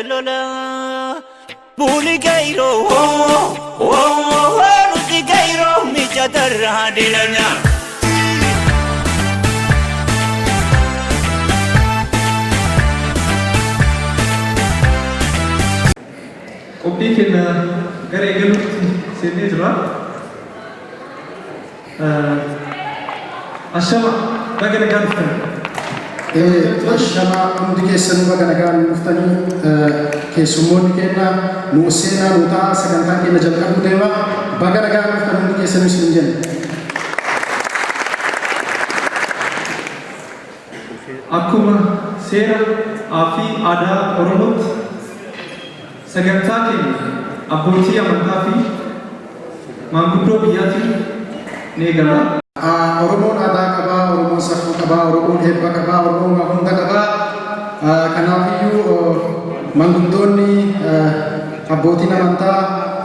lola Puli gairo Nuti gairo Mija darah dilanya Kopi kena gara-gara sini juga. Ashama baganagan muftan. Ashama hundi keessan baganagan muftani keessummoonni kenna nu seenaa nutaa sagantaa kenna jalqabu deema baganagan muftan hundi keessan isin jenna. Akkuma seera fi aadaa Oromootti sagantaa keenya abbootii amantaa fi maanguddoo biyyaatiin ni eegala. Oromoon aadaa qabaa, Oromoon safuu qabaa, Oromoon eebba qabaa, Oromoon waa hunda qabaa. Kanaafiyyuu maanguddoonni abbootiin amantaa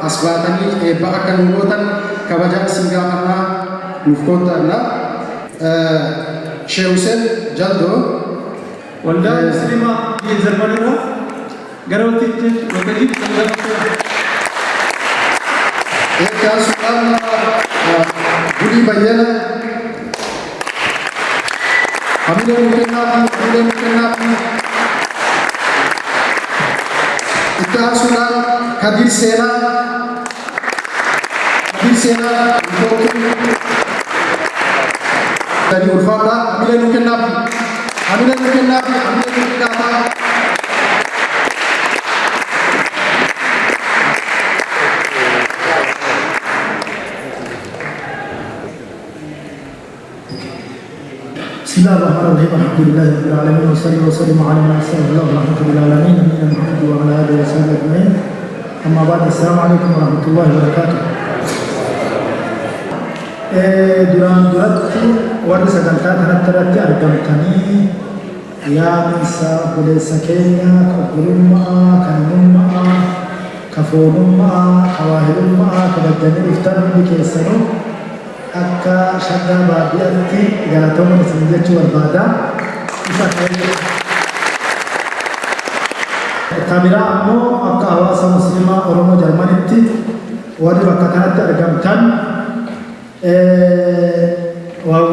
as baatanii eebba akka nu gootan kabajaa isin gaafannaa nuuf koottanna. Sheekh Hussein Jaldo waldaa musliimaa biyya Jarmanirraa gara waltajjii Eekkaasuudhaan Gudii Bayyana Hamilee Mukennaafi Eekkaasuudhaan Kadir Seenaa Dari ulfaadha Hamilee Mukennaafi بسم الله الرحمن الرحيم الحمد لله رب العالمين وصلى وسلم على من ارسله الله ورحمه للعالمين نبينا محمد وعلى اله وصحبه اجمعين اما بعد السلام عليكم ورحمه الله وبركاته. duraan duratti warri sagantaa kanatti irratti argamtanii yaa'insa obboleessa keenya obbolummaa kanummaa kafoonummaa hawaahilummaa kabajanii dhuftan hundi keessanuu akka shaggaa baadiyyaatti galatoomuu isin jechuu barbaada. Tabiraa ammoo akka hawaasa musliimaa Oromoo Jarmanitti warri bakka kanatti argamtan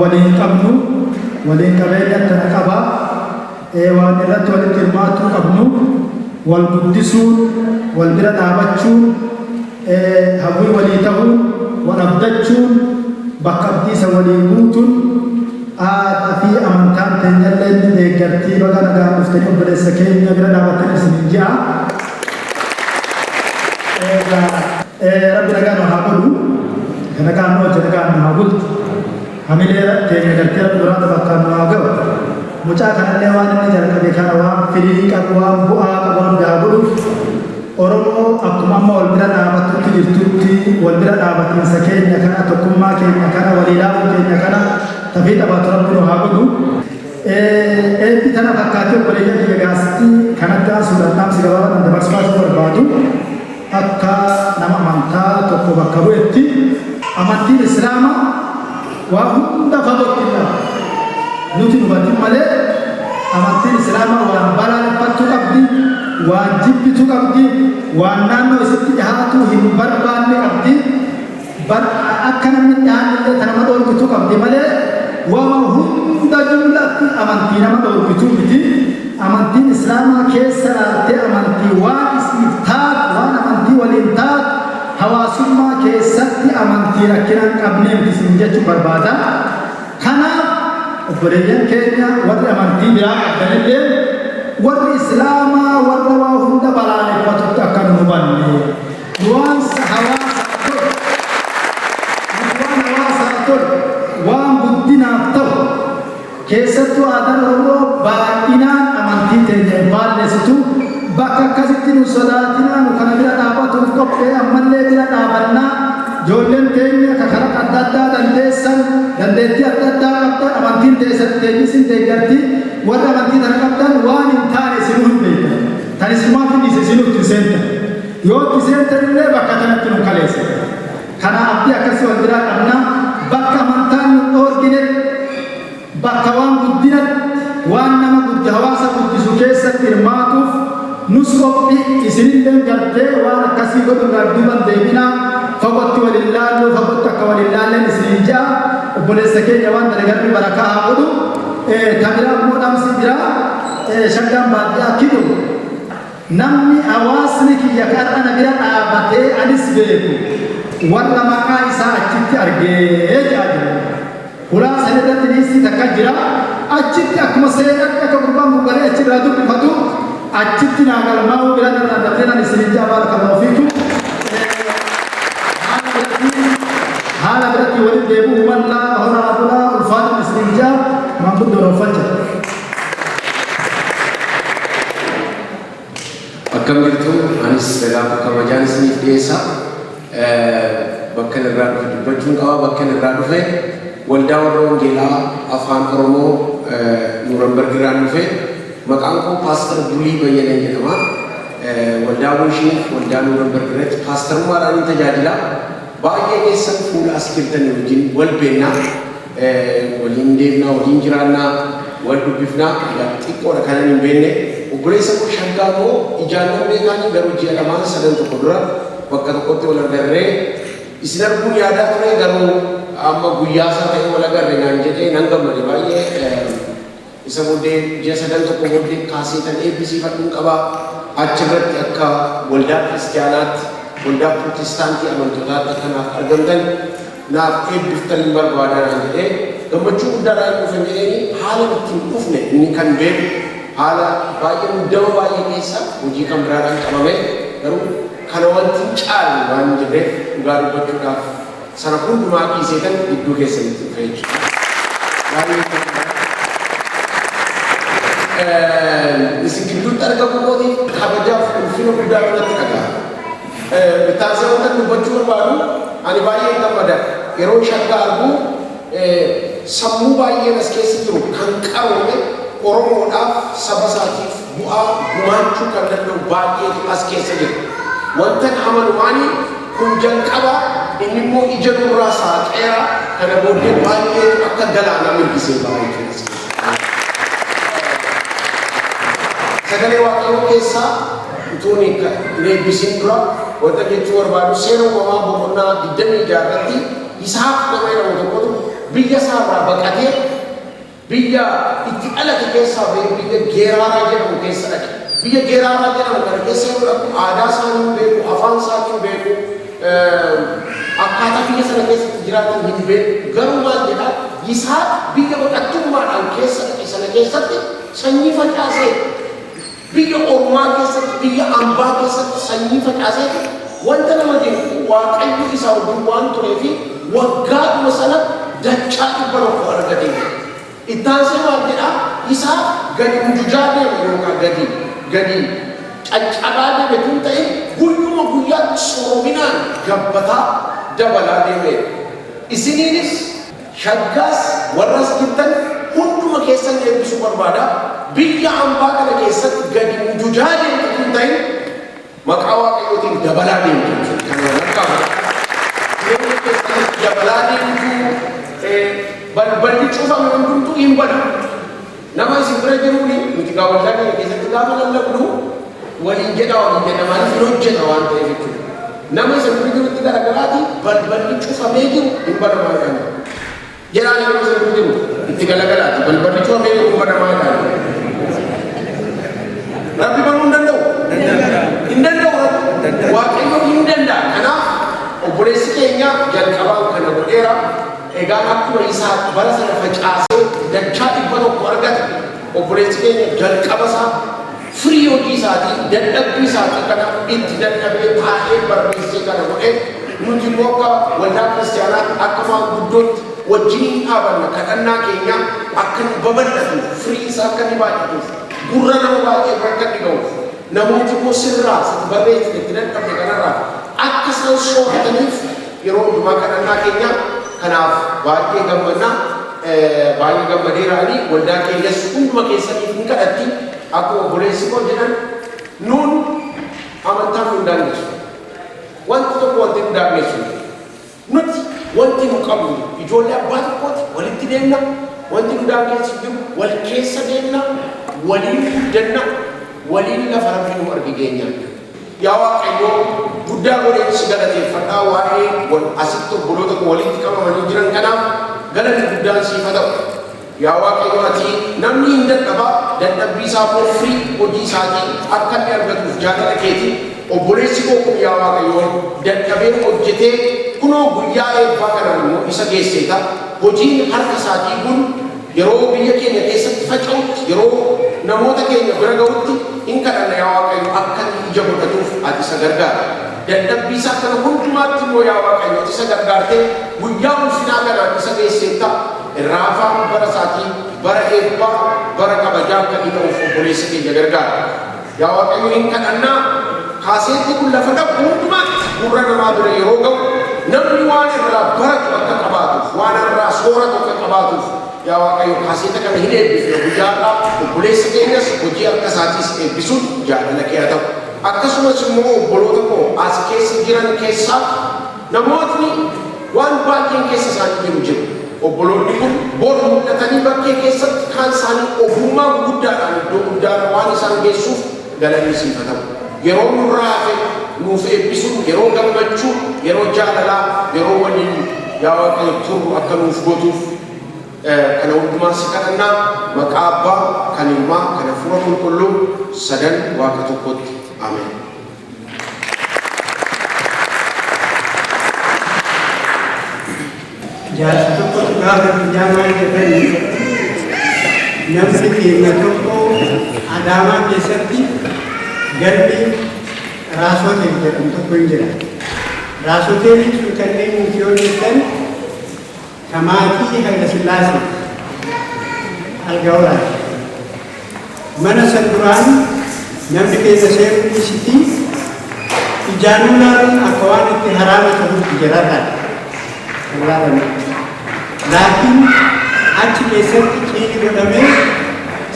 waliin qabnu waliin qabeenya tana qaba waan irratti walitti hirmaachuu qabnu wal guddisuun wal bira dhaabachuun hawwii walii ta'uun wal abdachuun bakka abdiisa waliin guutuun aadaa fi amantaan teenyallee inni deeggartii baga nagaan dhuftanii obboleessa keenya bira dhaabatanii isiniin ji'a. Rabbi nagaan haa godhu. Karena kami jadikan mahbub, kami lihat terjadi durang terbakar mahagam. Mucak karena lewan ini jalan kebekan awam, pilih kakuam, buah kakuam dahulu. Orang aku mampu walbiran amat tuti, walbiran amat insakenya karena tokumma kenya karena walilah kenya karena tapi tak baturan pun mahagam. Kita nak kakak boleh jadi gasti karena dah sudah enam segala nanti pas berbadu. Akka nama mantap toko bakabu eti. Amantiin Islaamaa waa hunda fagoottidha. Nuti dubartiin malee amantiin Islaamaa waan balaaleffattuu qabdi, waan jibbituu qabdi, waan naannoo isitti dhihaatu hin barbaanne qabdi. Akka namni dhihaanillee ta nama dhoorgituu qabdi malee waan hunda jumlaatti amantii nama dhoorgituu miti. Amantiin Islaamaa keessa laaltee amantii waan isiniif taatu, waan amantii waliin taatu hawaasummaa keessatti amantii rakkinaan qabnee isin jechuu barbaada. Kanaaf obboleeyyan keenya warri amantii biraa qabdanillee warri Islaamaa warra waa hunda balaaleffatutti akka nu hubanne waan hawaasaa tolu waan guddinaaf ta'u keessattuu aadaan Oromoo baay'inaan amantii teenya hin balleessitu. Bakka akkasitti nu sodaatinaa nu kana bira dhaabatuuf qophee ammallee bira dhaabannaa ijoolleen keenya kakara adda addaa dandeessan dandeettii adda addaa qabdan amantiin teessin deeggartii warra amantii tana qabdan waan hin taane isinuu hin beektan tan isinumaaf hin dhiise isinuu itti seentan yoo itti seentan illee bakka kanatti nu kaleessa. Kana abdii akkasii wal biraa qabna bakka amantaan nu dhoorginetti bakka waan guddinatti waan nama hawaasa guddisu keessatti hirmaatuuf نسقط إسرائيل جرتة وأنا كسيبة الردوبة ديبنا فقط ولله فقط ولله إسرائيل جاء وبلسكين جوان درجات بركة عبدو كبيرة مودام سيدرا شجعم بعدها كيلو نمي أواسني كي يكاد أنا بيرا أبتة أنيس بيلو ولا ما كايسا أكيد أرجع جاي ولا سنة تنيسي تكجرا أكيد أكما سيدا كقربا مقالة أكيد رادو بفتو أكيد ناقل ما هو بيرا نتنا نسيج بارك الله فيكم هذا برتي ولد ديبو ملا هنا أبونا الفان نسيج ما بدو رفجة أكمل جرتو أنيس بلاد كما جانس نيفديسا بكن الرادو بجون أو بكن الرادو في والدورون جلا أفان أرمو نورمبر جرانو في مكانكو باستر بولي بيجي نجما والدورون شيف والدورون نورمبر جرات باستر ماراني تجادلا باقي كيسن فول أسكتني وجين والبينا والهندينا والهنجرانا والبيفنا يكتيكو ركانا نبينه وبريسا كو شنغامو إجانا بيكاني غروجي ألامان سدن تقدرا وقت قطع ولا غرّي إسنار بنيادا ترى غرو أما غياسا ترى ولا غرّي نانجته نانغام مريباية إسمودي جسدن تقدرا كاسي تن ABC فتون كبا أجبرت أكا ولدا كريستيانات ولدا بروتستانتي أمن تودا تكنا أرجمتن ناف بفتن بربادا نانجته كمچو دارا كوفنجيني حالا بتين كوفنه إني كان بيب حالا باقي مدوا باقي كيسا وجي كم برادان كمامه كرو خلوان تنشال وان جبه غارو بچوكا سنقول دماغي سيتن يدو كيسن تفيج غارو إسكندر تركه بودي خبجة فيلم بدار ولا تكذا بتاسه وقت نبچور بارو أنا باقي إنكم بدر يرون شكا أربو سمو باقي نسكيس ترو كانكاروه Oromoodhaaf saba isaatiif bu'aa gumaachuu kan danda'u baay'eetu as keessa jira. Wanta amanumaanii kun jalqaba inni immoo ija nurraa saaqeera kana booddee baay'eetu akka galaanaa mirgisee baay'ee keessa. Sagalee waaqayyoo keessaa utuu hin eebbisiin dura wanta jechuu barbaadu seera uumamaa boqonnaa 26 irratti Yisaaq nama jedhamu tokkotu biyya isaa irraa baqatee biyya itti alate keessa biyya geeraraa jedhamu keessa dhaqe. Biyya geeraraa jedhamu kana keessa yoo dhaqu aadaa isaanii beeku, afaan isaanii beeku, akkaataa biyya sana keessatti jiraatan hin beeku. Garuu maal jedhaa Yisaaq biyya baqattummaadhaan keessa dhaqe sana keessatti sanyii facaasee biyya ormaa keessatti biyya ambaa keessatti sanyii facaasee wanta nama jennu waaqayyo isaa wajjin waan tureefi waggaadhuma sana dachaa 100 argatee Ittaansi maal jedhaa isaa gadi mujujaa deeme yookaan gadi caccabaa deeme tun ta'e guyyuma guyyaatti soominaan gabbataa dabalaa deeme. Isiniinis shaggaas warras jirtan hunduma keessan eebbisuu barbaada. Biyya ambaa kana keessatti gadi mujujaa deemtu tun ta'e maqaa waaqayyootiin dabalaa deemtu kanaan qabu. Jireenya keessatti dabalaa deemtu balballi cufame hundumtuu hin bada. Nama isin bira jiruuni nuti gaawwaldaa keenya keessatti gaafa lallabnu waliin jedha maaliif hin hojjeta waan ta'eef jechuudha. Nama isin bira jirutti garagaraati balballi cufamee jiru hin badamaa jedhama. Jedhaan nama isin bira jiru itti galagalaati balballi cufamee jiru hin badamaa jedhama. Rabbi banuu hin danda'u? Hin danda'u Rabbi. Waaqayyo hin danda'a. Kanaaf obboleessi keenya jalqabaan kana godheera. Egaa akkuma isaa bara sana facaasee dachaa 100 argate obboleessi keenya jalqaba isaa firii hojii isaatii dadhabbii isaatii kana itti dadhabee taa'ee barreessee kana godhee nuti immoo akka waldaa kiristaanaatti akka maanguddootti wajjin dhaabanna kadhannaa keenya akka inni babal'atu firii isaa akka inni baay'atuuf gurra nama baay'ee akka inni ga'uuf namooti immoo sirraa sitti barreessite itti dadhabde kanarraa akka isaan soorataniif yeroo hundumaa kadhannaa keenya kanaaf baay'ee gammadeeraanii waldaa keenyas hunduma keessaniif ni kadhatti akkuma obboleessi koo jedhan nuun amantaan nu daangessu wanti tokko wanti nu daangessu nuti wanti nu qabnu ijoollee abbaa tokkooti walitti deemna wanti nu daangessu jiru wal keessa deemna waliin guddanna waliin lafa rabbiin argigeenya yaa waaqayyo guddaa godhee si galateeffadhaa waa'ee asitti obboloota koo walitti qabamanii jiran kanaaf galanni guddaan siif haa ta'u yaa waaqayyo ati namni hin dadhabbii isaa ofii hojii isaatii akka inni argatuuf jaalala keetii obboleessi koo kun yaa waaqayyo dadhabee hojjetee kunoo guyyaa eebbaa kanaan immoo isa geesseeta hojiin harka isaatii kun yeroo biyya keenya keessatti faca'utti yeroo namoota keenya bira ga'utti hin kadhanna yaa waaqayyo akka ija godhatuuf ati isa gargaara dadhabbii isaa kana hundumaatti immoo yaa waaqayyo ati isa gargaartee guyyaa ulfinaa kanaan isa geesseetta irraafaan bara isaatii bara eebbaa bara kabajaa akka inni ta'uuf obboleessa keenya gargaara yaa waaqayyo hin kadhannaa kaaseetti kun lafa dhabu hundumaatti gurra namaa bira yeroo ga'u namni waan irraa baratu akka qabaatuuf waan irraa sooratu akka qabaatuuf yaa waaqayyo kaaseeta kana hin eebbifne guyyaadhaa obboleessa keenyas hojii harka isaatiis eebbisuun jaalala kee haa ta'u akkasumas immoo obboloota koo as keessa jiran keessaa namootni waan baay'een keessa isaanii jiru obboloonni kun bor mul'atanii bakkee keessatti kaan isaanii ogummaa guddaadhaan iddoo guddaarra waan isaan geessuuf galanni siif haa ta'u yeroo nurraa hafe nuuf eebbisuun yeroo gammachuu yeroo jaalalaa yeroo waliin yaa waaqayyo turru akka nuuf gootuuf kana hundumaa si kadhannaa maqaa abbaa kan ilmaa kan hafuura qulqulluu sadan waaqa tokkotti ameen. Jaarsa tokko gaafa jaamaa jedhanii namni keenya tokko Adaamaa keessatti garbi Raasoteen jedhamu tokko hin jira. Raasoteen sun kanneen nuti yoo jettan kamaatii Hayila Sillaasee algaa mana san duraan namni keessa seeruu dhiisitii ijaaruudhaan akka waan itti haraama ta'utti jiraatan. Laakiin achi keessatti qiini godhamee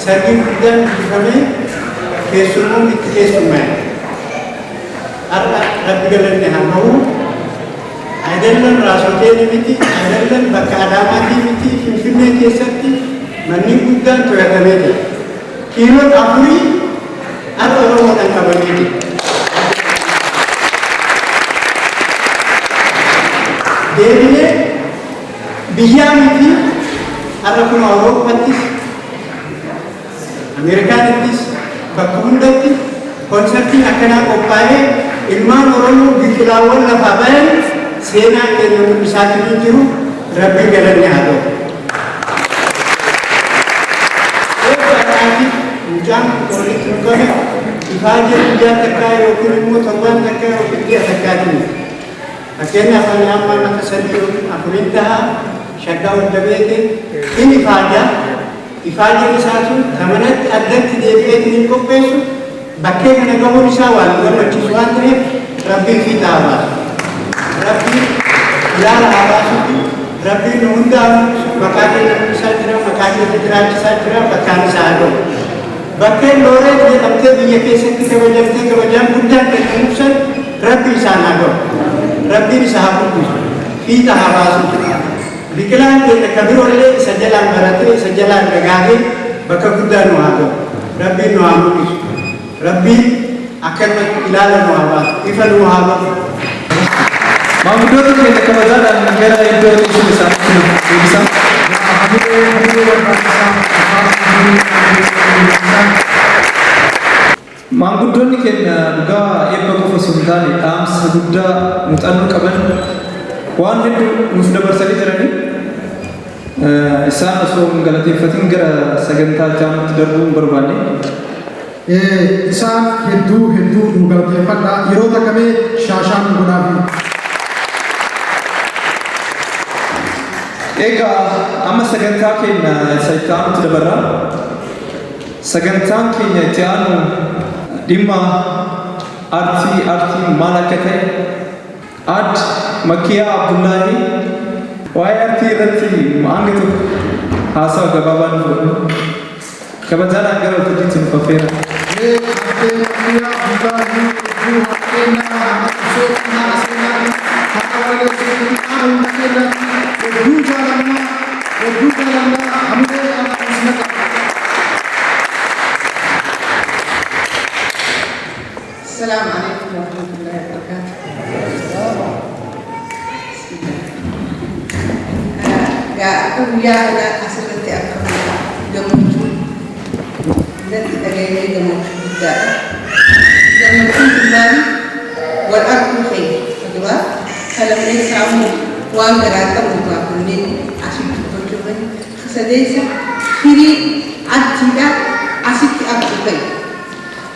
sargi guddaan bifamee keessummoon itti keessummaa'e. Har'a rabbi galanne haa ta'u ayyaanaan Raasoteen miti ayyaanaan bakka Adaamaatii miti Finfinnee keessatti manni guddaan to'atamee jira. Kiiloon afurii har'a Oromoodhaan qabamee jira. Deebilee biyyaa miti har'a kun Awurooppaattis Ameerikaanittis bakka hundatti konsertiin akkanaa qophaa'ee ilmaan Oromoo biqilaawwan lafaa bayan seenaa keenya mul'isaatii jiru rabbi galanne haa ta'u. Mucaan walitti nugame ifaajee guyyaa takkaa yookiin immoo torbaan takkaa yookiin ji'a takkaatiin fakkeenyaaf ani amma mata sadii yookiin afurin ta'a shaggaa hunda beeke inni ifaajeen isaa sun kamanatti addatti deebi'eetiin hin qopheessu bakkee kana gahuun isaa waan gammachiisu waan ta'eef rabbiin fiixaa haa baasu. Rabbiin ilaala haa baasutti rabbiin nu hundaa maqaa keenya mul'isaa jira maqaa keenya jiraachisaa jira bakkaan isaa haa ta'u. Bakkeen Looreet jedhamtee biyya keessatti kabajamtee kabajaan guddaan kan ibsan rabbi isaan haa gahu. Rabbiin isa haa guddisu fiixa haa baasu. Biqilaan keenya kabiroollee isa jalaan baratee isa jalaan dagaagee bakka guddaa nu haa gahu. Rabbiin nu haa mul'isu. Rabbiin akkanumatti ilaala nu haa baasu. Ifa nu haa bahu. Maanguddoota keenya kabajaadhaan gara iddoo ibsuun isaaniitti nu deebisan. Maanguddoonni keenya dhugaa eebba qofa osoo hin taane dhaamsa guddaa muuxannoo qaban waan hedduu nuuf dabarsanii jiranii isaan osoo hin galateeffatin gara sagantaa jaamutti darbuu hin barbaanne. Isaan hedduu nu galateeffadha yeroo takkamee shaashaan godhaafi. Egaa amma sagantaa keenya isa itti aanutti dabarra. Sagantaan keenya itti aanu dhimma aartii maal akka ta'e Aad Makkiyaa Abdullaahi waa'ee aartii irratti hanga tokko haasawa gabaabaa nu godhu. Kabajaadhaan gara waltajjiitti nu affeera. akka guyyaa kanaa asirratti argamu gammachuun natti dhaga'ee gammachuu guddaadha. Gammachuun maali? Wal arguu keenya duraa kalamee saamuu waan garaa qabu irraa kunneen asii dubbachuu sadeessa firii addiidhaan asitti arguu ta'e.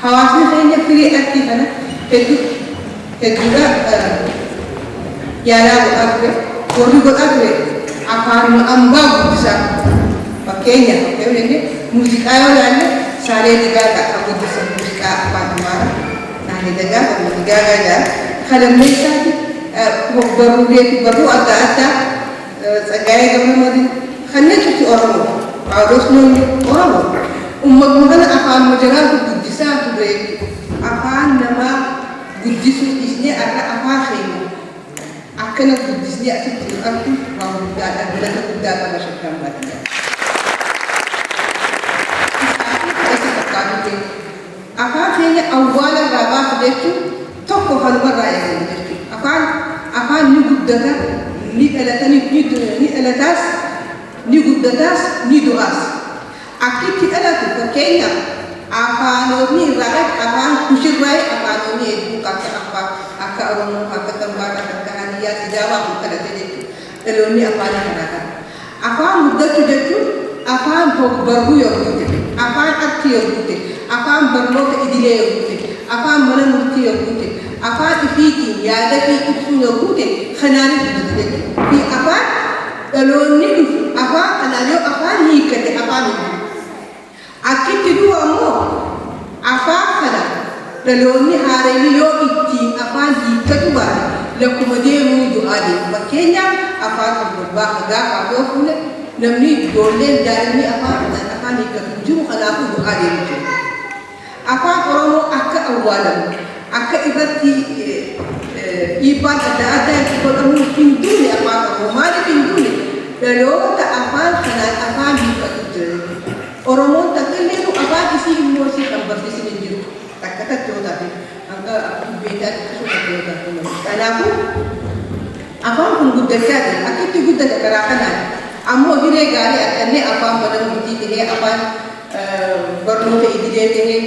Hawaasni keenya firii addii kana hedduudha yaalaa godhaa ture. Warri godhaa ture afaan ambaa guddisaa. Fakkeenyaaf muuziqaa yoo ilaalle Saalee Digaagaa kan guddisan muuziqaa afaan Amaaraa. Saalee Digaagaa kan Digaagaa jira. Kalammeessaati barruulee fi barruu adda addaa Tsaggaayee Gabramadiin kanneen cuti Oromoo. Paawuloos Noonni Oromoo. Uummatni kana afaan majaraa guddisaa ture. Afaan namaa guddisuu dhiisnee akka afaan keenya akkana guddisnee asitti argu waan guddaadha. Galata guddaa qaba shakkaan baadiyyaa. Afaan keenya awwaala irraa baasu jechuun tokko kanumarraa eegamu jechuudha. Afaan ni guddata, ni dhalataas, ni guddataas, ni du'aas. Akkitti dhalatu fakkeenyaaf afaanonni irraa afaan kushirraa afaanonni hedduu akka Oromoo, akka Gambaata, akka Hadiyyaa, Sidaabaa kun kadhate jechuudha. Dhaloonni afaan kanaa kana. Afaan guddachuu jechuun afaan barruu yommuu ta'e, afaan arti yommuu ta'e, afaan barnoota idilee yommuu ta'e, afaan mana murtii yommuu ta'e, afaan ifiitiin yaada fi ibsuu yommuu ta'e kanaan guddata jechuudha. Fi afaan dhaloonni dhufu afaan kanaan yoo afaan hiikkate afaan hiikkate. Akkitti du'a ammoo afaan kana dhaloonni haaranii yoo ittiin afaan hiikkatu baate lakkuma deemuu du'aa deemu. Fakkeenyaaf afaan gurbaa gaafa yoo fuune namni ijoolleen daa'imni afaan hiikkatu jiru kanaafuu du'aa deemu jechuudha. Afaan Oromoo akka awwaalamu akka irratti dhiibbaan adda addaa itti godhamu hin duune afaan Oromoo maaliif hin duune dhaloota afaan kanaan afaan hiikkatu jira. Oromoon takkaillee afaan isii immoo isii kan barsiisan hin jiru. Takka tattootaa fi hanga beekaa akkasuma tattootaa. Kanaafuu afaan kun guddachaa jira. Akkitti guddata karaa kanaan ammoo hiree gaarii akkannee afaan mana murtii tahee afaan barnoota idilee tahee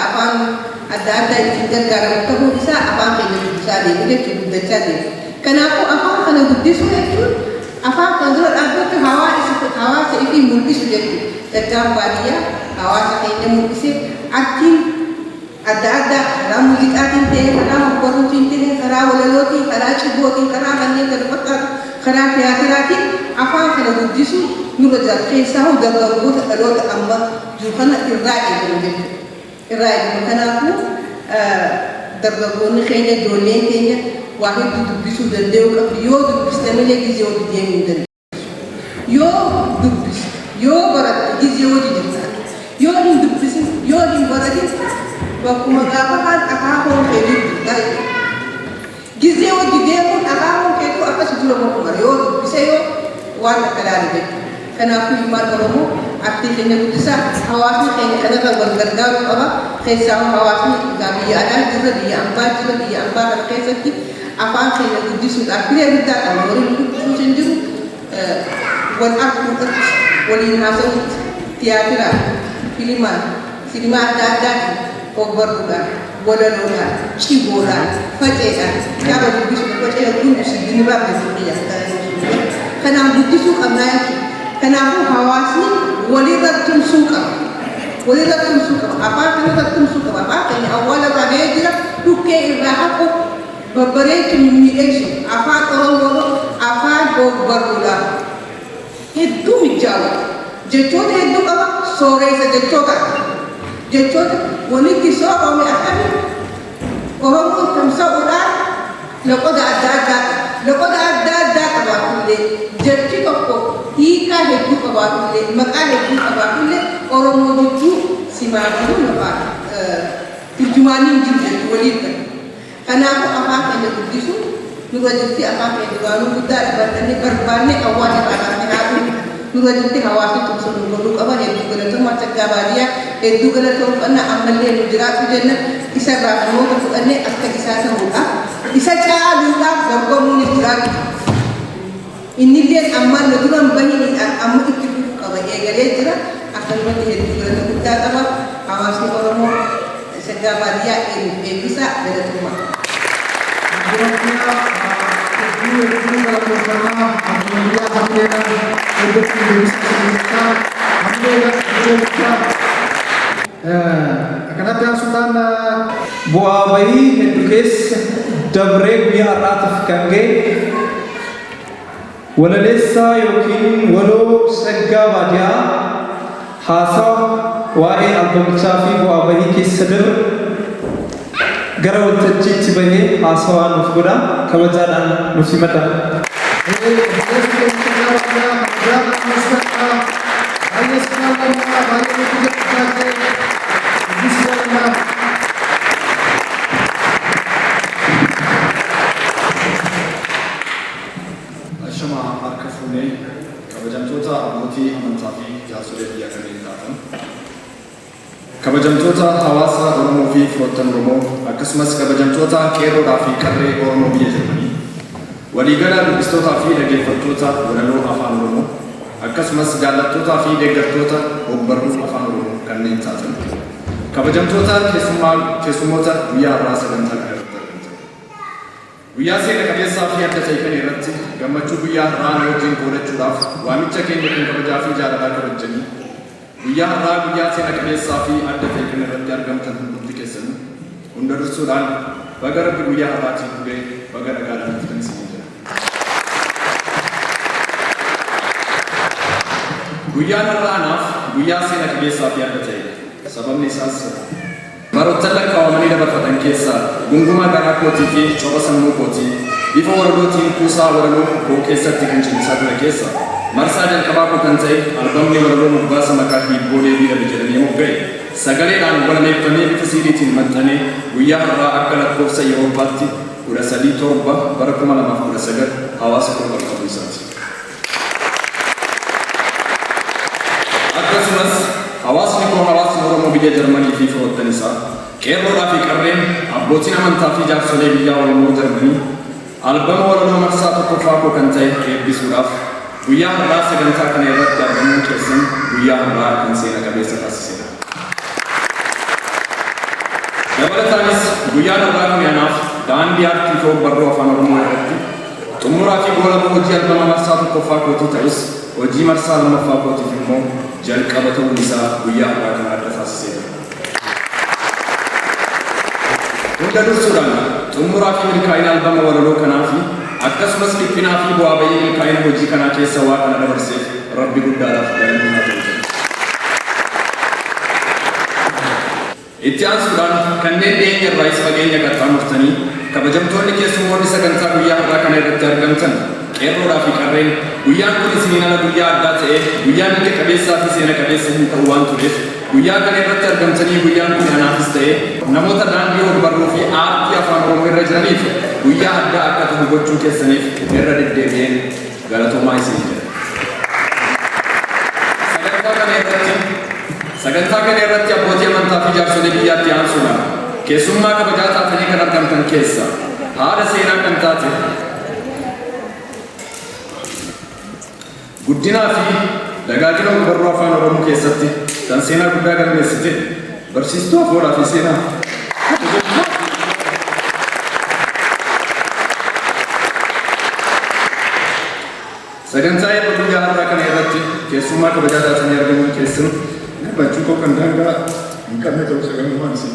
afaan adda addaa ittiin gargaaramu ta'uu isaa afaan keenya guddisaa deemu jechuun guddachaa deemu. Kanaafuu afaan kana guddisuu jechuun afaan kana dura dhaabbatu hawaasa ifii mul'isu jechuudha. Dadhaan baadiyyaa hawaasa keenya mul'isee artiin adda addaa karaa muuziqaatiin ta'ee, karaa barruutiin ta'ee, karaa walalootiin, karaa cibbootiin, karaa kanneen kana fakkaatu, karaa tiyaatiraatiin afaan kana guddisuu nurra jira. Keessaa hoo dargaggoota dhaloota amma jiru kana irraa eegamu jechuudha. Irraa eegamu. Kanaafuu dargaggoonni keenya, ijoolleen keenya waa hedduu dubbisuu danda'uu qabdu. Yoo dubbiste malee gizee hojii deemuu hin danda'u. Yoo dubbiste yoo baratte gizee hojii jirta. Yoo hin dubbisin, yoo hin baratin bakkuma gaafa kan akaakuun keetii jirta. Gizee hojii deemuun akaakuun keetuu akkasii dura bakkuma yoo dubbise yoo waan akka ilaalu jechuudha. Kanaafuu ilmaan Oromoo artii keenya guddisaa hawaasni keenya kanarra wal gargaaruu qaba. Keessaa hawaasni biyya alaa jira, biyya ambaa jira, biyya ambaa kana keessatti afaan keenya guddisuudhaaf hiree guddaa qaba. Waliin dubbisuus hin jiru, wal arguudhaaf, waliin haasa'uutti, tiyaatiraan, filimaa adda addaatiin ogbarruudhaan, walaloodhaan, ciboodhaan, faceedhaan, yaaba dubbisuudha. Facee guddisuu dinibaa beekumsa kanaan guddisuu qabnaa jechuudha. Kanaafuu hawaasni walirra tumsuu qaba. Walirra tumsuu qaba. Afaan kanarra tumsuu qaba. Afaan keenya awwaala irraa ga'ee jira. Dhukkee irraa haqu babbareechu miidhagsu. Afaan Oromoo afaan ogbarruudhaan hedduu mijaa'u. Jechoota hedduu qaba. Sooressa jechoota. Jechoota walitti soorome akkamii Oromoo tamsa'uudhaan loqoda adda addaa qaba. Loqoda adda addaa qabaatullee jechi tokko hiikaa hedduu qabaatullee maqaa hedduu qabaatullee Oromoo jechuun simaafuu lafaa turjumaaniin jiru jechuu waliin ta'e. Kanaafuu afaan keenya guddisuun nurra jirti afaan keenya duraanuu guddaa dhaabbatanii barbaannee awwaala irraa haaduu nurra jirti hawaasni tumsuun nu godhuu qaba. Hedduu galatoomaa Tsaggaa baadiyyaa hedduu galatoomfannaa ammallee nu jiraatu jenna isarraa namoota fudhannee akka isaa ta'uudhaaf isa caaluudhaaf dorgomuun jiraatu. innillee ammaan nu duraan bahii amma itti dhufuu qaba eegalee jira akkanumatti hedduu galata guddaa qaba hawaasni Oromoo saggaa baadiyyaa eebbisa galatuma. Kanatti aansuudhaan bu'aa bahii hedduu keessa dabree guyyaa har'aatiif kan ga'e walaleessaa yookiin waloo saggaa baadiyyaa haasawa waa'ee albamichaa fi bu'aa bahii keessa dabre gara waltajjiitti bahee haasawaa nuuf godha kabajaadhaan nuuf himata. Kabajamtoota hawaasa Oromoo fi firoottan Oromoo akkasumas kabajamtoota qeerroodhaa fi qarree Oromoo biyya Jarmanii waliigala dubbistootaa fi dhaggeeffattoota walaloo afaan Oromoo akkasumas jaallattootaa fi deeggartoota ogbarruu afaan Oromoo kanneen taatan kabajamtoota keessummoota guyyaa har'aa sagantaa kana irratti argamtan. Guyyaa seena qabeessaa fi adda ta'e kana irratti gammachuu guyyaa har'aa wajjin qoodachuudhaaf waamicha keenya kan kabajaa fi jaalalaa kabajanii guyyaa har'aa guyyaa seena qabeessaa fi adda ta'e kana irratti argamtan hundi keessan hunda dursuudhaan baga rabbi guyyaa har'aatiin dhugee baga nagaadhaan dhuftan isinii jira. Guyyaan har'aa anaaf guyyaa seena qabeessaa fi adda ta'e sababni isaas baroottan lakkaawamanii dabarfatan keessaa gungumaa garaa kootii fi coba sammuu kootii bifa walalootiin kuusaa walaloo koo keessatti kan cimsaa ture keessa marsaa jalqabaa koo kan ta'e albamni walaloo moggaasa maqaa hiibboolee biidhabe jedhamee mogga'e sagaleedhaan walameeffamee bifa siidiitiin maxxanee guyyaa har'aa akka lakkoofsa Yeroopaatti 13/7/2019 hawaasa koo qaqqabu isaati. Akkasumas hawaasni koo hawaasni Oromoo biyya Jarmanii fi firoottan isaa qeerroodhaa fi qarreen abbootiin amantaa fi jaarsolee biyya Oromoo Jarmanii albama walaloo marsaa tokkoffaa koo kan ta'e eebbisuudhaaf guyyaa har'aa sagantaa kana irratti argamuun keessan guyyaa har'aa kan seena qabeessa taasisedha. Dabalataanis guyyaan har'aa kun anaaf daandii aartii fi ogbarruu afaan Oromoo irratti xumuraa fi goolabaa hojii albama marsaa tokkoffaa kootii ta'us hojii marsaa lammaffaa kootiif immoo jalqaba ta'uun isaa guyyaa har'aa kana adda taasisedha. Hunda dursuudhaan xumuraa fi milkaa'ina albama walaloo kanaa fi akkasumas dhiphinaa fi bu'aa bahii milkaa'ina hojii kanaa keessa waa kana dabarseef rabbi guddaadhaaf galanni haa ta'u. Itti aansuudhaan kanneen dhiyeenya irraas fageenya qaxxaamurtanii kabajamtoonni keessummoonni sagantaa guyyaa har'aa kana irratti argamtan qeerroodhaa fi qarreen guyyaan kun isiniin ala guyyaa addaa ta'e guyyaa milka qabeessaa fi seena qabeessa hin ta'u waan tureef guyyaa kana irratti argamtanii guyyaan kun anaafis ta'e namoota daandii ogbarruu fi aartii afaan Oromoo irra jiraniif guyyaa addaa akka ta'u gochuu keessaniif irra deddeebi'een galatoomaa isinii jedha. Sagantaa kana irratti abbootii amantaa fi jaarsolee biyyaatti aansuudhaan keessummaa kabajaa taatanii kan argamtan keessa haadha seenaa kan taate guddinaa fi dagaagina ogbarruu afaan Oromoo keessatti kan seenaa guddaa galmeessite barsiistuu afooraa fi seenaa sagantaa eebba guyyaa har'aa kana irratti keessummaa kabajaa taatanii argaman keessan gammachuu koo kan daangaa hin qabne ta'uu sagantumaan isin.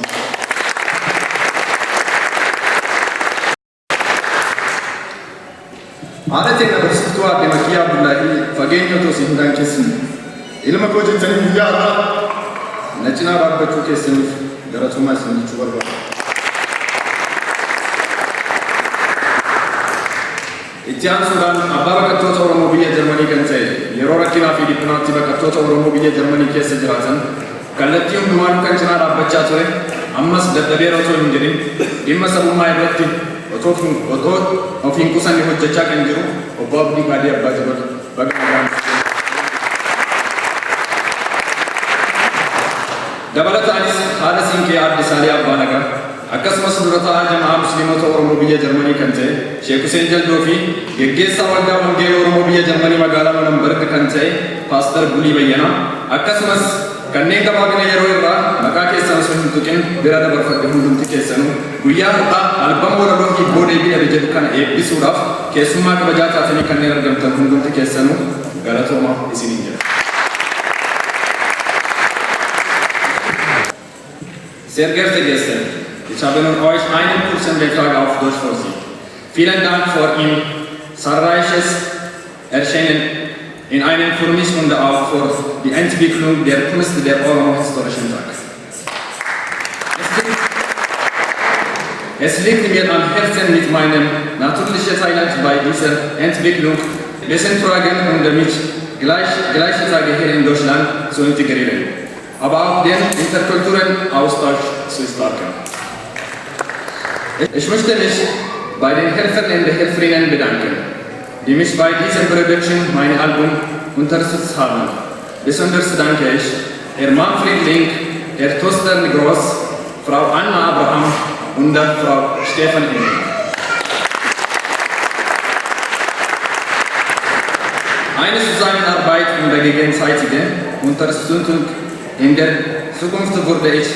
Haala teenya barsiiftuu aadde Makiyyaa Abdullaahii fageenya otoo isin hin daankeessine ilma koo jettanii guyyaa har'aa na cinaa dhaabbachuu keessaniif galatoomaa isin jechuu barbaada. Itti aansuudhaan abbaa baqattoota Oromoo biyya Jarmanii kan ta'e yeroo rakkinaa fi dhiphinaatti baqattoota Oromoo biyya Jarmanii keessa jiraatan kallattii hundumaan kan cinaa dhaabbachaa ture ammas dadhabeera otoo hin jedhin dhimma sabummaa irratti otoo ofiin qusanne hojjechaa kan jiru obbo Abdii Baadii Abbaa Jabal baga nagaan. Dabalataanis haadha siinqee aadde Saalii Abbaa Nagaa akkasumas durataa jamaa musliimota Oromoo biyya Jarmanii kan ta'e Sheek Hussein Jaldoo fi geggeessaa waldaa wangeela Oromoo biyya Jarmanii magaalaa Manambarg kan ta'e Paaster Bulii Bayyanaa akkasumas kanneen gabaabina yeroo irraa maqaa keessan sun hin tuqin bira dabarfadhe hundumti keessanuu guyyaa har'aa albama walaloo hibboo deebi'e jedhu kana eebbisuudhaaf keessummaa kabajaa taatanii kanneen argamtan hundumti keessanuu galatooma isiniin jedha. Sehr geehrte Gäste, ich habe nun euch einen kurzen Beitrag auf Deutsch für Sie. Vielen Dank für Ihr zahlreiches Erscheinen in einem für mich und auch für die Entwicklung der Kunst der Oromo-historischen Tag. Es liegt mir am Herzen, mit meinem natürlichen Talent bei dieser Entwicklung Wissenstragen und damit gleiche Tage hier in Deutschland zu integrieren, aber auch den interkulturellen Austausch zu stärken. Ich möchte mich bei den Helfern und Helferinnen bedanken, die mich bei diesem Production mein Album unterstützt haben. Besonders danke ich Herr Manfred Link, Herr Thorsten Groß, Frau Anna Abraham und Frau Stefan Engel. Eine Zusammenarbeit und der gegenseitige Unterstützung in der Zukunft würde ich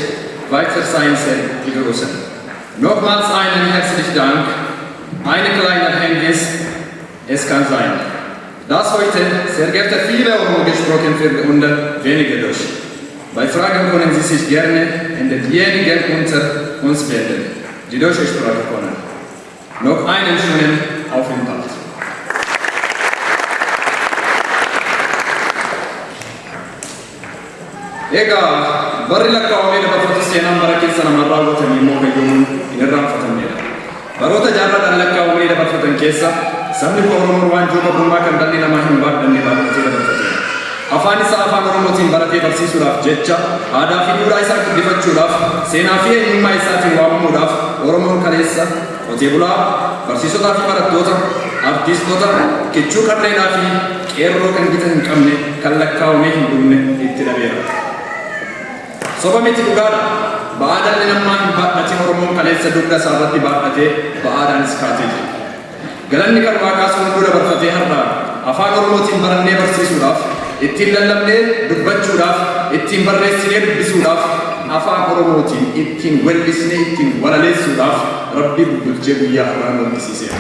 weiter sein sehr begrüßen. Nochmals einen herzlichen Dank. Eine kleine Hinweis, es kann sein, dass heute sehr geehrte viele Oromo gesprochen wird und wenige Deutsch. Bei Fragen können Sie sich gerne an diejenigen unter uns wenden, die deutsche Sprache können. Noch einen schönen Aufenthalt. Egaa barri lakkaa'amee dabarfatu seenaan bara keessa namaan raawwatame immoo fayyuun hin irraanfatamnedha. Baroota jaarraadhaan lakkaa'amee dabarfatan keessa sabni Oromoo waanjoo qabummaa kan dhalli namaa hin baadhanne baadhatee dabarfatedha. Afaan isaa afaan Oromootiin baratee barsiisuudhaaf jecha aadaa fi duudhaa isaa guddifachuudhaaf seenaa fi eenyummaa isaatiin waamamuudhaaf Oromoon kaleessa qotee bulaa barsiisotaa fi barattoota artiistota kichuu qarreedhaa fi qeerroo kan gita hin qabne kan lakkaa'amee hin dhumne itti dhabeera. Soba miti dhugaadha. Ba'aa dhalli namaa hin baadhatin Oromoon kaleessa dugda isaa irratti baadhatee ba'aadhaanis kaatee jira. Galanni kan Waaqaa sun hunduu dabarfatee har'aa afaan Oromootiin barannee barsiisuudhaaf, ittiin lallabnee dubbachuudhaaf, ittiin barreessinee dubbisuudhaaf, afaan Oromootiin ittiin weellisnee ittiin walaleessuudhaaf Rabbi bulchee guyyaa har'aa nu argisiiseera.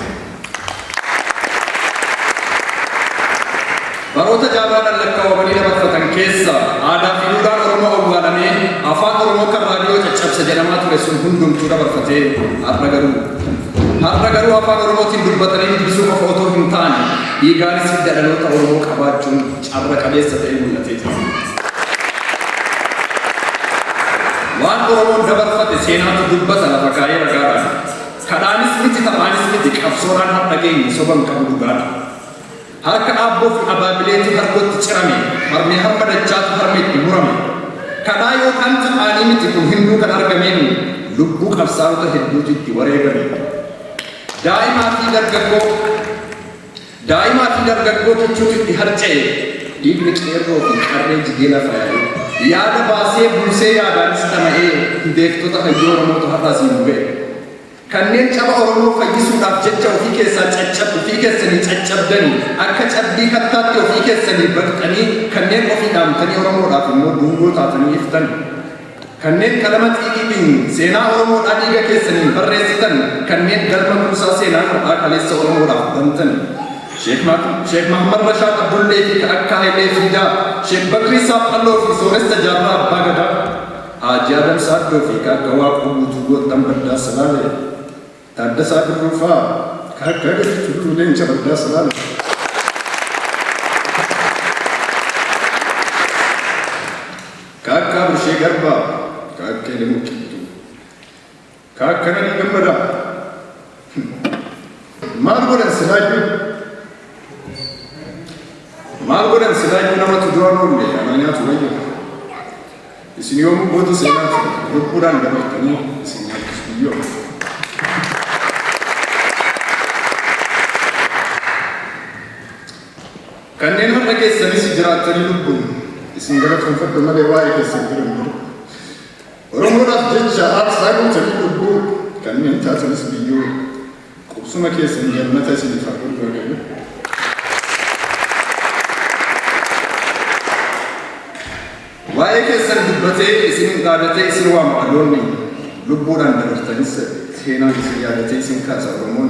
Baroota jaarraadhaan lakkaa'amanii dabarfatan keessa aadaa fi duudhaan Oromoo awwaalamee afaan Oromoo kan raadiyoo caccabsa jedhamaa ture sun hundumtuu dabarfatee har'a garuu afaan Oromootiin dubbatanii dubbisuu qofa otoo hin taane dhiigaanis hidda dhaloota Oromoo qabaachuun carra qabeessa ta'ee mul'atee jira. Waan Oromoon dabarfate seenaatu dubbata lafa kaa'ee ragaadhaan. Kadhaanis miti taphaanis miti qabsoodhaan har'a geenye soban qabu dhugaadha. Harka aabboo fi abaabileetu harkootti cirame, harmee harma dachaatu harmeetti murame. Kadhaa yookaan taphaanii miti kun hinduu kan argameen lubbuu qabsaa'ota hedduutu itti wareegame. Daa'imaa fi dargaggoo jechuutu itti harca'e, dhiigni qeerroo fi qarree jigee lafa yaa'e. Yaada baasee buusee yaadaanis dhama'ee beektota hayyoo Oromoota har'aas hin bu'e. Kanneen caba Oromoo fayyisuudhaaf jecha ofii keessanii caccabdanii akka cabbii kattaatti ofii keessanii baqxanii kanneen ofii dhaamtanii Oromoodhaaf immoo dungoo taatanii iftan. Kanneen qalama xiiqiitiin seenaa Oromoodhaa dhiiga keessanii barreessitan kanneen galma kuusaa seenaa har'aa kaleessa Oromoodhaaf bantan. Sheek Mahammad Rashaad Abdullee fi akka Hayilee Fiidaa, Sheek Bakrii Saaphalloo fi Sooressa Jaarraa Abbaa Gadaa, Haajii Adam Saaddoo fi akka Waaquu Guutuu Goottan Baddaa Salaalee. Taaddasaa Birrufaa kakka gadhiisu leenca baddaa salaala. Kakka Birshee Garbaa kakka Elemuu Qilxuu kakka Nadii Gammadaa. Maal godhan silaayyuu namatu duraan oolle amaanyaatu wayya. Isin yoomuu goota seenaati lubbuudhaan dabartanii isin nyaachisu biyyoo. Kanneen har'a keessanis jiraatanii lubbuun isin galatoomfadhu malee waa'ee keessan jiran Oromoodhaaf jecha aarsaa gootanii lubbuu kanneen taasisanis biyyoo qubsuma keessan jannata isiniif haa godhu Waaqayyo. Waa'ee keessan dubbatee isin dhaadatee isin waama dhaloonni lubbuudhaan dabartanis seenaan isin yaadatee isin kaasa Oromoon.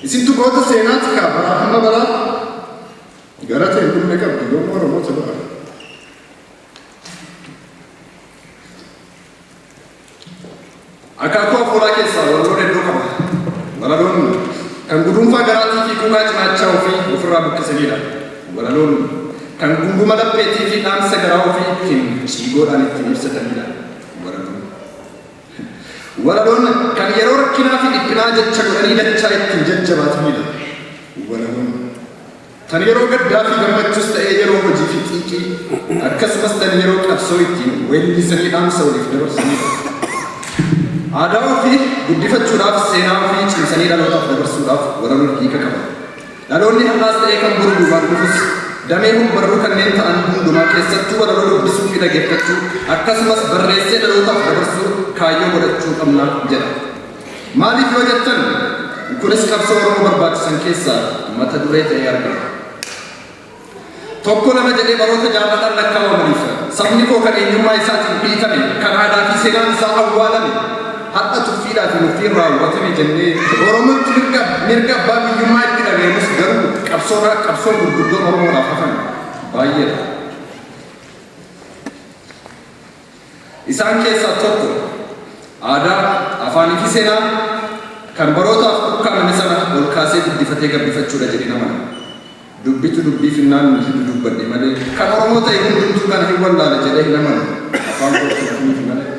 Isintu goota seenaati kaa baraa hamma baraa gara ta'e dhumne qabdi yommuu Oromoota ba'a. Akaakuu hafuuraa keessaa walaloon hedduu qaba. Walaloon kan gudunfaa garaatii fi kuukaa cinaachaa ofii ofirraa buqqisanidha. Walaloon kan gunguma lapheetii fi dhaamsa garaa ofii ittiin ciigoodhaan ittiin ibsatanidha. Walaloon kan yeroo rakkinaa fi dhiphinaa jecha godhanii dachaa ittiin jajjabaatanidha. Walaloon kan yeroo gaddaa fi gammachuus ta'ee yeroo hojii fi xiiqii akkasumas kan yeroo qabsoo ittiin weellisanii dhaamsa waliif dabarsanidha. Aadaa ofii guddifachuudhaaf seenaa ofii cimsanii dhalootaaf dabarsuudhaaf walaloon hiika qaba. Dhaloonni har'aas ta'ee kan boru duubaan dhufus damee hubbarruu kanneen ta'an hundumaa keessattuu walaloo dubbisuu fi dhaggeeffachuu akkasumas barreessee dhalootaaf dabarsuu kaayyoo godhachuu qabna jedha. Maaliif yoo jettan kunis qabsoo Oromoo barbaachisan keessaa mata duree ta'ee argama. Tokko lama jedhee baroota jaallataan lakkaawamaniif sabni koo kan eenyummaa isaatiin dhiitame kan aadaa fi seenaan isaa awwaalame hatta tuffiidhaa fi murtiin raawwatame jennee Oromootti mirga abbaa biyyummaa itti dhageenyus garuu qabsoon gurguddoon Oromoodhaaf hafan baay'eedha. Isaan keessaa tokko aadaa, afaanii fi seenaa kan barootaaf ukkaamame sana ol kaasee guddifatee gabbifachuudha jedhee namana. Dubbitu dubbii finnaan hin dubbadhe malee kan Oromoo ta'e hundumtuu kana hin wallaale jedhee hin amanu afaan kootii malee.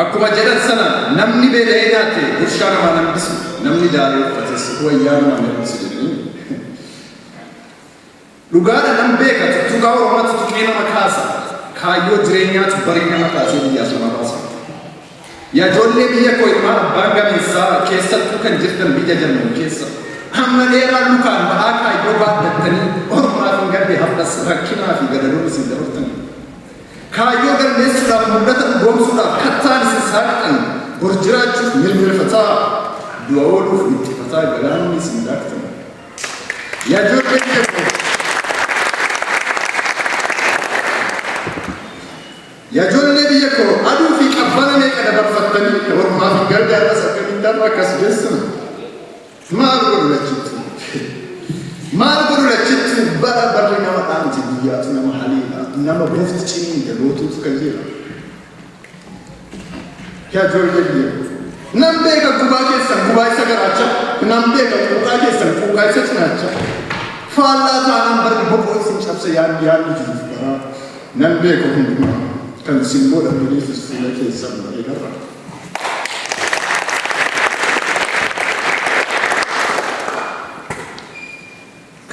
Akkuma jedhan sana namni beela'ee nyaate gurshaa namaa nambisu namni daaree uffates wayyaa namaa nambisu jedhanii. Dhugaadha nam beeka tuttuqaa Oromooti tuqee nama kaasa kaayyoo jireenyaatu barii nama kaasee biyyaas nama baasa. Yaa ijoollee biyya koo ilmaan abbaan gameessaa keessattuu kan jirtan biyya Jarman keessa hamma dheeraa lukaan ba'aa kaayyoo baaddattanii Oromaaf hin gadde hafdas rakkinaa fi gadaloon isin dabartanii. Kaayyoo galmeessuudhaaf mul'ata dhugoomsuudhaaf kattaan isin saaqxan bor jiraachuuf milmirfataa du'a ooluuf mixxifataa galaanni isin daaktan. Yaa ijoollee biyya koo yaa ijoollee biyya koo aduu fi qabbana meeqa dabarfattanii Oromaaf hin gargaarras akkamiin darba akkas geessan. Maal godhu lachittu bara barri nama dhaamti biyyaatu nama haliidha nama goofti ciniin galootuutu kan jira. Yaa ijoollee biyya nam beeka gubaa keessan gubaa isa garaacha nam beeka quuqaa keessan quuqaa isa cinaacha faallaa taanaan barri boqoo isin cabse yaadni jiruuf baraa nam beeka hundumaa kan isin godhamaniifis fuula keessan malee garra.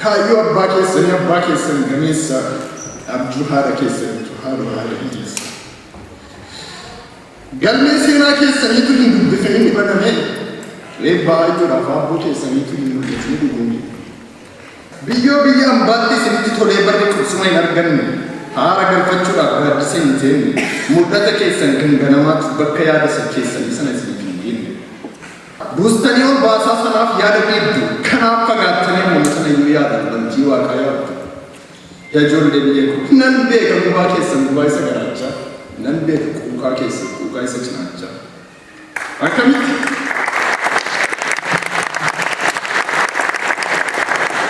Kaayyoo abbaa keessan gameessa abjuu haadha keessaniitu haadha hiyyeessa. Galmee seenaa keessaniitu hin dubbifamne ni baname reebbaa ayyuudhaaf abboo keessaniitu hin mul'atne dhugoome. Biyyoo biyya ambaatti isinitti tolee barri qubsuma hin arganne haara galfachuudhaaf gaaddisa hin teenne mul'ata keessan kan ganamaatti bakka yaada keessanii sana isiniif hin geenne. Buustanii ol baasaa sanaaf yaada beektu kanaaf fagaattanii mul'ata sana yoo yaadan bantii waaqaa yaaddu. Yaa ijoollee biyya koo nan beeka gubaa keessan gubaa isa garaachaa nan beeka quuqaa keessan quuqaa isa cinaachaa.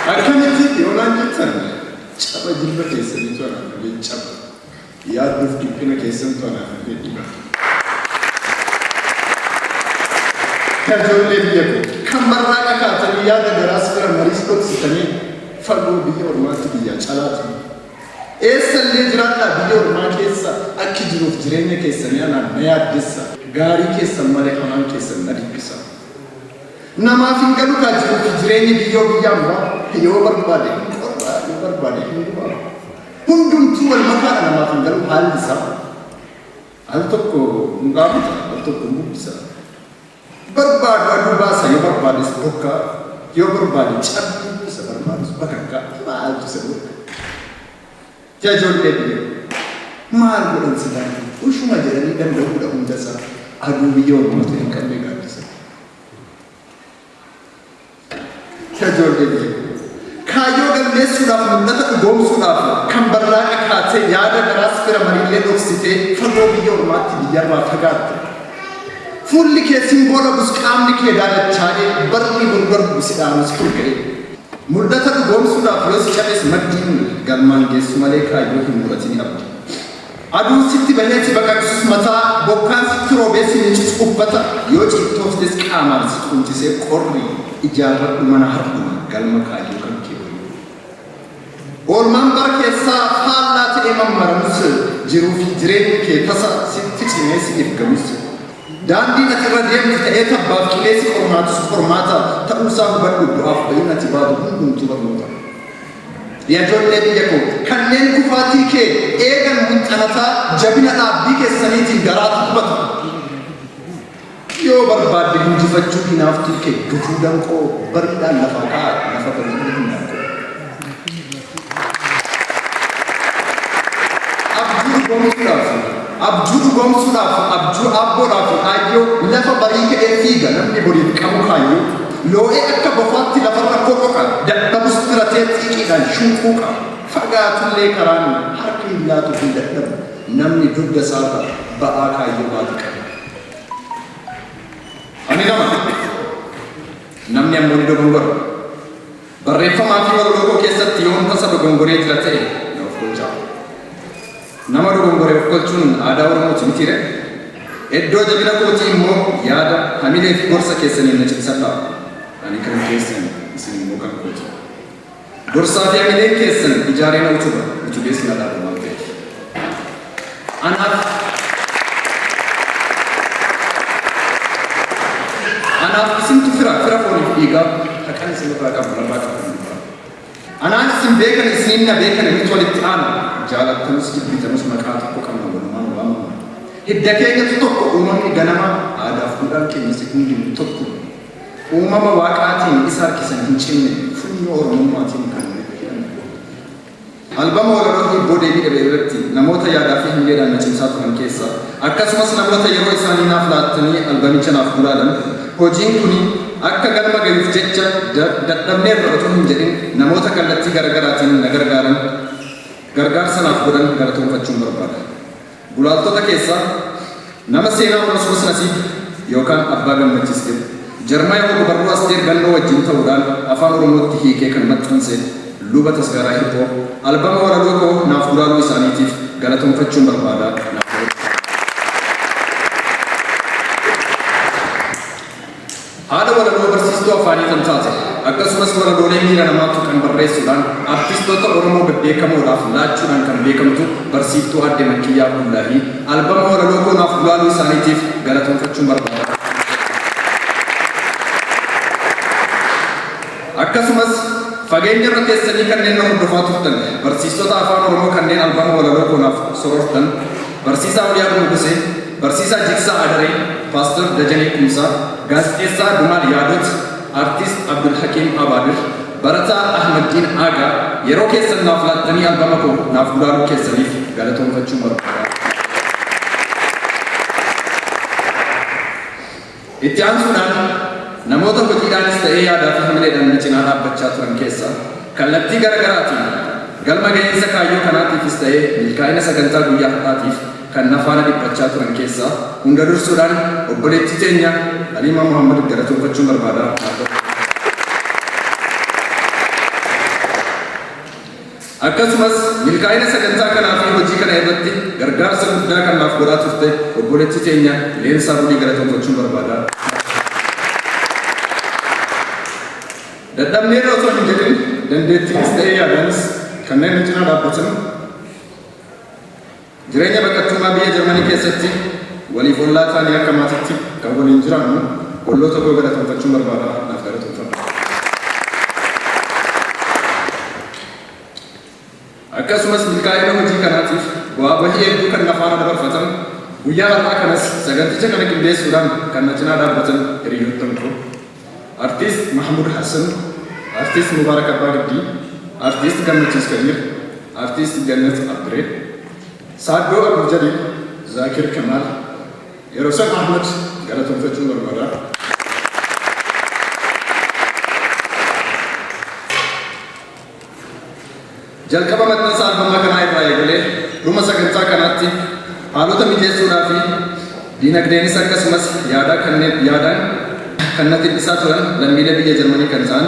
Akkamitti yoo naan jettan caba jilba keessaniitu anaan dhibee caba yaadduuf dhiphina keessantu anaan dhibee dhiba. Yaa ijoollee biyya koo kan marraaqa kaatanii yaada garaas bira mariis dhoksitanii fagoo biyya ormaatti biyya calaatu. Eessallee jiraadhaa biyya ormaa keessa akki jiruuf jireenya keessanii anaan na yaaddessa gaarii keessan malee hamaan keessan na dhibbisa. Namaaf hin galu kaa jiruuf jireenyi biyya ammaa yoo barbaade hin dhumaa. Hundumtuu wal makaadha namaaf hin galu haalli isaa. Al tokko hin gaafata al tokko hin bubbisa. Barbaadu aduu baasa yoo barbaades bokkaa yoo barbaade cabbii isa barbaades bakakkaa maaltu isa godha. Yaa ijoollee biyya maal godhan sidaa ushuma jedhanii danda'uudha hundasaa aduu biyya ormaatu hin qabne gaaddisa. Ijoollee biyya kaayyoo galmeessuudhaaf mul'ata dhugoomsuudhaaf kan barraaqa kaatee yaada garaas fira mariillee dhoksitee fagoo biyya ormaatti biyyarraa fagaatte. Fuulli kee simboola busqaamni kee daalachaa'ee barri gurgurgu sidhaanis turga'e. Mul'ata dhugoomsuudhaaf yoos cabes maddiin galmaan geessu malee kaayyoo hin muratin abdi. Aduun sitti baheetti baqaqsus mataa bokkaan sitti roobeessi nicis uffata yoo ciittooftes qaamaan si qunchisee qorri ijaarradhu mana hardhuma galma kaayyoo kan kee wayyu. Oolmaan bara keessaa faallaa ta'ee mammaramus jiruu fi jireenyi kee tasa sitti cimee si eeggamus. Daandiin ati irra deemtu ta'ee tabbaaf qilleessi qormaatus qormaata ta'uusaa hubadhu du'aaf bayin ati baatu hundumtuu barnoota. Ijoollee biyya koo kanneen kufaatii kee eegan munxanataa jabina dhaabbii keessaniitiin garaatu hubatu. Yoo barbaadde hinjifachuu hinaaftuu kee gufuu danqoo bariidhaan lafa kaa'aa lafa bariidhaan hin danqoo. Abjuu dhugoomsuudhaaf abjuu abboodhaaf aayyoo lafa barii ka'ee fiiga namni boriif qabu kaayyoo loo'ee akka bofaatti lafarra koqoqa dadhabus tiratee xiiqiidhaan shunquuqa fagaatullee karaan harka hin laatu hin dadhabu namni dugda isaarra ba'aa kaayyoo baatu qaba. Ani namni ammoo ni dogongora. Barreeffamaa fi walolokoo keessatti yoon tasa dogongoree jira ta'e na of golchaa. Nama dogongoree of golchuun aadaa Oromooti mitiire. Iddoo jabina kootii immoo yaada hamilee fi gorsa keessaniin na cimsadhaa. Ani kan keessan isin immoo kan kooti. Gorsaa fi hamileen keessan ijaaree na utubees na dhaaba waan ta'eef. Anaaf isintu fira fooniif dhiigaa haqan isin irraa qabu lafaa qabu. Anaan isin beekan isiniin na beekan inni walitti aanu jaalattamus jibbitamus maqaa tokko qabna walumaan waamama. Hidda keenyatu tokko uumamni ganama aadaaf duudhaan keenya si hundi tokko. Uumama waaqaatiin isa harkisan hin cinne funyoo oromummaatiin kan hidhan. Albama walaloo hibboo deebii dhabe irratti namoota yaadaa fi himileedhaan na cimsaa turan keessaa akkasumas namoota yeroo isaanii naaf laattanii albamicha naaf gulaalan hojiin kuni akka galma gayuuf jecha dadhabnee irra otoo hin jedhin namoota kallattii garaagaraatiin na gargaarsa naaf godhan galatoonfachuun barbaada. Gulaaltota keessaa nama seenaa Oromoos Nasiib yookaan Abbaa Gammachiis jedhu Jarmaa yoo barruu Asteer Gannoo wajjin ta'uudhaan afaan Oromootti hiikee kan maxxanse luba tasgaaraa hibboo albama walaloo koo naaf gulaaluu isaaniitiif galatoonfachuun barbaada. Haala walaloo barsiistuu afaanii kan taate akkasumas walaloolee miira namaatu kan barreessuudhaan artistoota Oromoo bebbeekamoodhaaf laachuudhaan kan beekamtu barsiiftuu Aadde Makkiyyaa Abdullaahi albama walaloo koo naaf gulaaluu isaaniitiif galatoonfachuun barbaada. Akkasumas fageenya irra teessanii kanneen na hordofaa turtan barsiistota afaan Oromoo kanneen albama walaloo koo naaf sorortan barsiisaa Oliyaa Gurgusee, barsiisaa Jigsaa Adaree, Paaster Dajanee Kumsaa, gaazexeessaa Dumaal Yaadot, artist Abdul Hakim Abadir, barataa Ahmaddiin Aagaa yeroo keessan naaf laattanii albama koo naaf gulaaluu keessaniif galatoonfachuun barbaada. Itti aansuudhaan namoota hojiidhaanis ta'ee yaadaa fi hamileedhaan na cinaa dhaabbachaa turan keessaa kallattii garaagaraatiin galma gahiinsa kaayyoo kanaatiifis ta'ee milkaa'ina sagantaa guyyaa har'aatiif kan na faana dhiphachaa turan keessaa hunda dursuudhaan obboleettii teenya Haliimaa Muhammad galatoonfachuun barbaada. Akkasumas milkaa'ina sagantaa kanaa fi hojii kana irratti gargaarsa guddaa kan naaf godhaa turte obboleettii teenya Leensaa Budii galatoonfachuun barbaada. Dadhabnee irra osoo hin jedhin dandeettiinis ta'ee yaadaanis kanneen nu cinaa dhaabbatan jireenya baqattummaa biyya Jarmanii keessatti waliif ollaa taanii akka maatiitti kan waliin jiraannu olloota koo galatoonfachuun barbaada. Naaf galatoonfadha. Akkasumas milkaa'ina hojii kanaatiif bu'aa bahii hedduu kan na faana dabarfatan guyyaa har'aa kanas saganticha kana qindeessuudhaan kan na cinaa dhaabbatan hiriyoottan koo artiist Mahmud Hassan, artiist Mubarak Abbaa Giddi, artiist Gammachiis Kadir, artiist Jannat Abduree, Saaddoo Abdul Jalil, Zakir Kamal, Yerosan Ahmed galateeffachuu barbaada. Jalqaba maxxansa albamaa kanaa irraa eegalee dhuma sagantaa kanaatti haalota mijeessuudhaa fi diinagdeenis akkasumas yaadaan kan natti dhisaa turan lammiilee biyya Jarmanii kan ta'an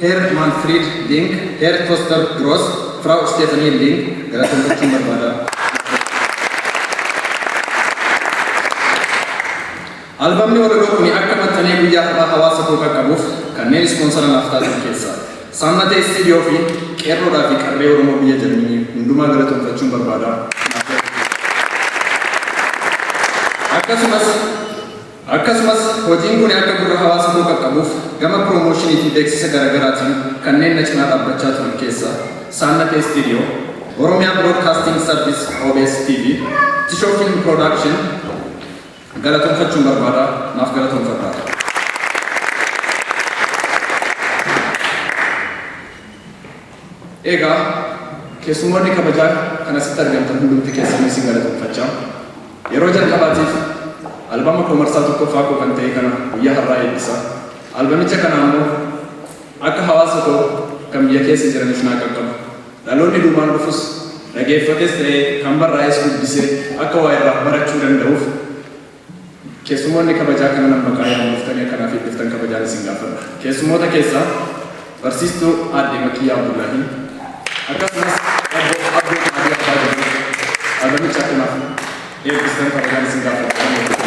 Herman Fried Link, Herr Toster Gross, Frau Stephanie Link galateeffachuun barbaada. Albamni walaloo kuni akka maxxanee guyyaa har'aa hawaasa koo qaqqabuuf kanneen ispoonsara naaf taasisan keessaa Saannatee Istiidiyoo fi qeerroodhaa fi qarree Oromoo biyya Jarmanii hundumaa galateeffachuun barbaada. Akkasumas hojiin kun akka gurra hawaasa koo qaqqabuuf gama piroomooshinii fi beeksisa garaagaraatiin kanneen na cinaa dhaabbachaa turan keessaa Saannatee Istiidiyoo, Oromiyaa Broadcasting Service OBS TV, Tishoo Film Production galateeffachuun barbaada. Naaf galateeffadhaa. Egaa keessummoonni kabajaa kan asitti argamtan hundumti keessanii isin galateeffachaa yeroo jalqabaatiif albama koomarsaa tokkoffaa koo kan ta'e kana guyyaa har'aa eebbisa. Albamicha kana ammoo akka hawaasa koo kan biyya keessa jiraniif naa qaqqabu. Dhaloonni duubaan dhufus dhageeffates ta'ee kan barraa'es guddisee akka waa irraa barachuu danda'uuf keessummoonni kabajaa kana nan maqaa yaamuuftanii akkanaaf eebbiftan kabajaan isin gaafadha. Keessummoota keessaa barsiistuu aadde Makiyyaa Abdullaahi akkasumas Abduu Qaadir Abbaa jedhamu albamicha akkanaaf eebbistan kabajaan isin gaafadha.